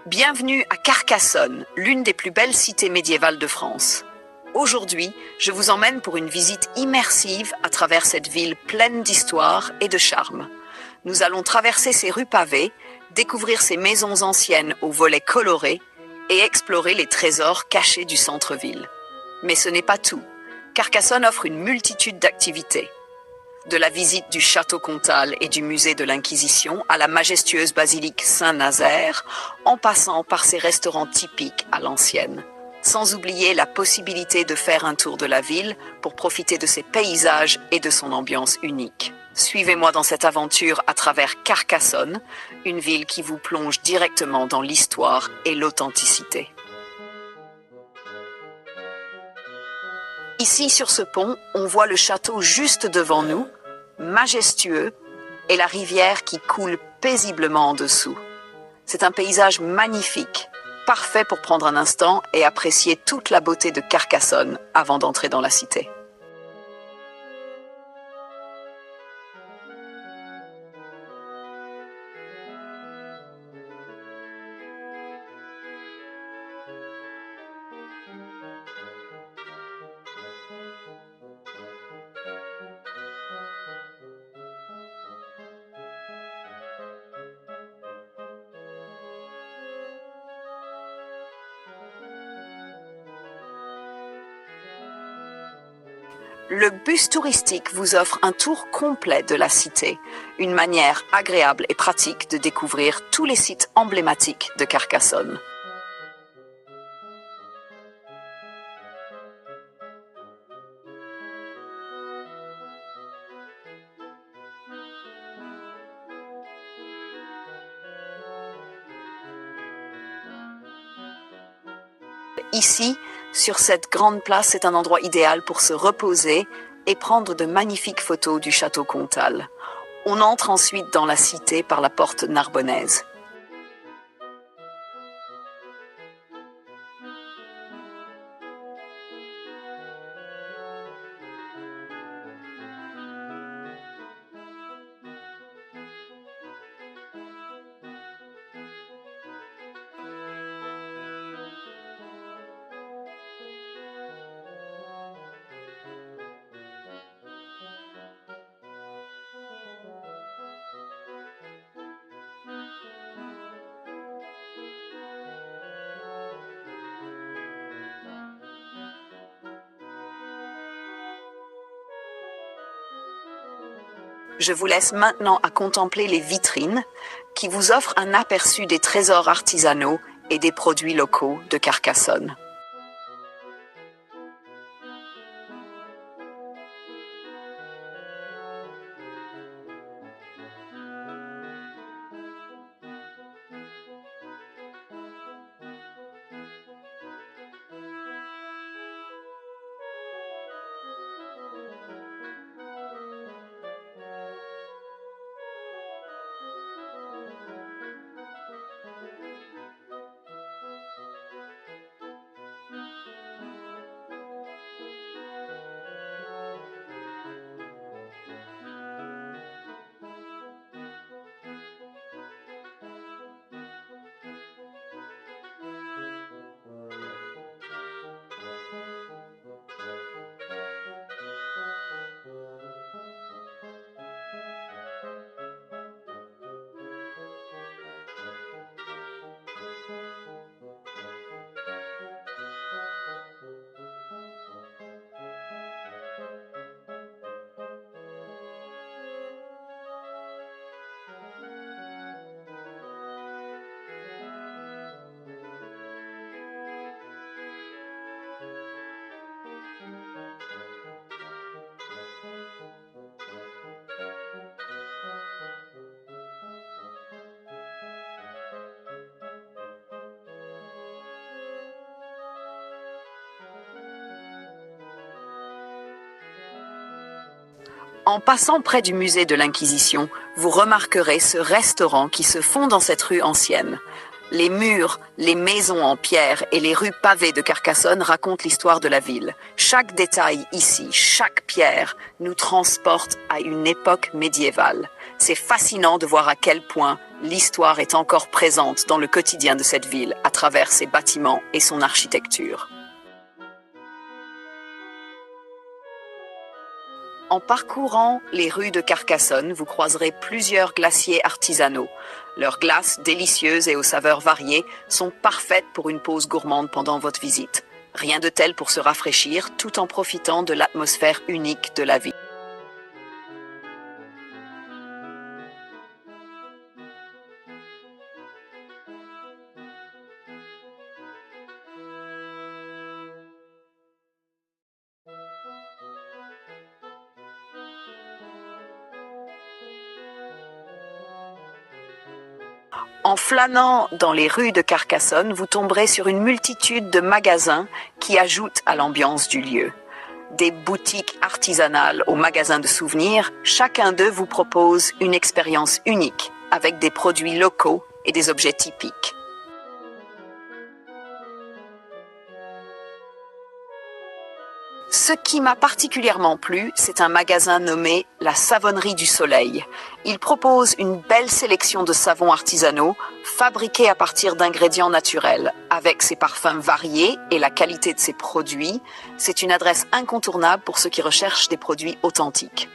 Bienvenue à Carcassonne, l'une des plus belles cités médiévales de France. Aujourd'hui, je vous emmène pour une visite immersive à travers cette ville pleine d'histoire et de charme. Nous allons traverser ses rues pavées, découvrir ses maisons anciennes aux volets colorés et explorer les trésors cachés du centre-ville. Mais ce n'est pas tout. Carcassonne offre une multitude d'activités. De la visite du château comtal et du musée de l'Inquisition à la majestueuse basilique Saint-Nazaire, en passant par ses restaurants typiques à l'ancienne. Sans oublier la possibilité de faire un tour de la ville pour profiter de ses paysages et de son ambiance unique. Suivez-moi dans cette aventure à travers Carcassonne, une ville qui vous plonge directement dans l'histoire et l'authenticité. Ici, sur ce pont, on voit le château juste devant nous, majestueux, et la rivière qui coule paisiblement en dessous. C'est un paysage magnifique, parfait pour prendre un instant et apprécier toute la beauté de Carcassonne avant d'entrer dans la cité. Le bus touristique vous offre un tour complet de la cité, une manière agréable et pratique de découvrir tous les sites emblématiques de Carcassonne. Ici, sur cette grande place, c'est un endroit idéal pour se reposer et prendre de magnifiques photos du château comtal. On entre ensuite dans la cité par la porte narbonnaise. Je vous laisse maintenant à contempler les vitrines qui vous offrent un aperçu des trésors artisanaux et des produits locaux de Carcassonne. En passant près du musée de l'Inquisition, vous remarquerez ce restaurant qui se fond dans cette rue ancienne. Les murs, les maisons en pierre et les rues pavées de Carcassonne racontent l'histoire de la ville. Chaque détail ici, chaque pierre, nous transporte à une époque médiévale. C'est fascinant de voir à quel point l'histoire est encore présente dans le quotidien de cette ville à travers ses bâtiments et son architecture. En parcourant les rues de Carcassonne, vous croiserez plusieurs glaciers artisanaux. Leurs glaces délicieuses et aux saveurs variées sont parfaites pour une pause gourmande pendant votre visite. Rien de tel pour se rafraîchir tout en profitant de l'atmosphère unique de la ville. En flânant dans les rues de Carcassonne, vous tomberez sur une multitude de magasins qui ajoutent à l'ambiance du lieu. Des boutiques artisanales aux magasins de souvenirs, chacun d'eux vous propose une expérience unique avec des produits locaux et des objets typiques. Ce qui m'a particulièrement plu, c'est un magasin nommé La Savonnerie du Soleil. Il propose une belle sélection de savons artisanaux fabriqués à partir d'ingrédients naturels. Avec ses parfums variés et la qualité de ses produits, c'est une adresse incontournable pour ceux qui recherchent des produits authentiques.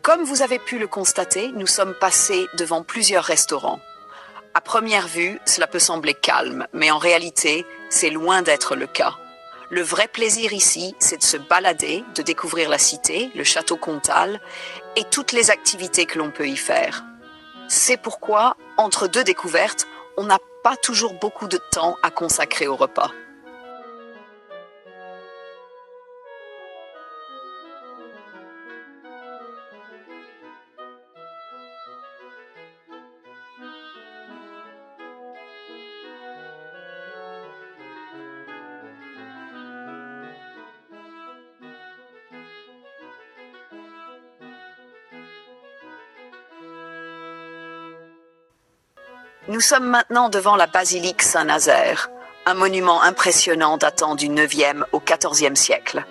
Comme vous avez pu le constater, nous sommes passés devant plusieurs restaurants. À première vue, cela peut sembler calme, mais en réalité, c'est loin d'être le cas. Le vrai plaisir ici, c'est de se balader, de découvrir la cité, le château comtal et toutes les activités que l'on peut y faire. C'est pourquoi, entre deux découvertes, on n'a pas toujours beaucoup de temps à consacrer au repas. Nous sommes maintenant devant la basilique Saint-Nazaire, un monument impressionnant datant du 9e au 14e siècle.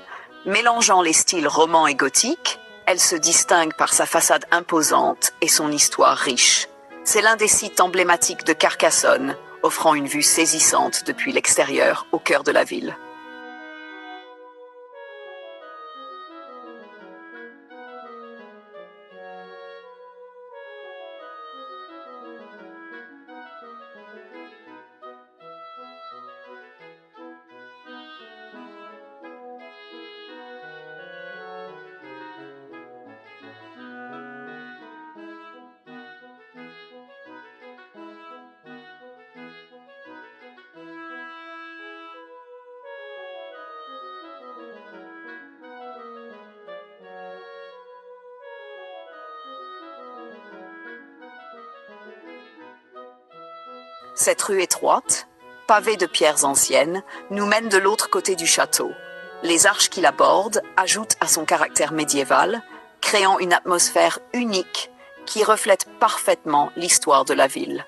Mélangeant les styles roman et gothique, elle se distingue par sa façade imposante et son histoire riche. C'est l'un des sites emblématiques de Carcassonne, offrant une vue saisissante depuis l'extérieur au cœur de la ville. Cette rue étroite, pavée de pierres anciennes, nous mène de l'autre côté du château. Les arches qui l'abordent ajoutent à son caractère médiéval, créant une atmosphère unique qui reflète parfaitement l'histoire de la ville.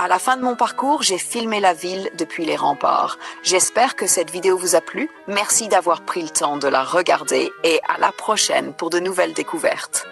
À la fin de mon parcours, j'ai filmé la ville depuis les remparts. J'espère que cette vidéo vous a plu. Merci d'avoir pris le temps de la regarder et à la prochaine pour de nouvelles découvertes.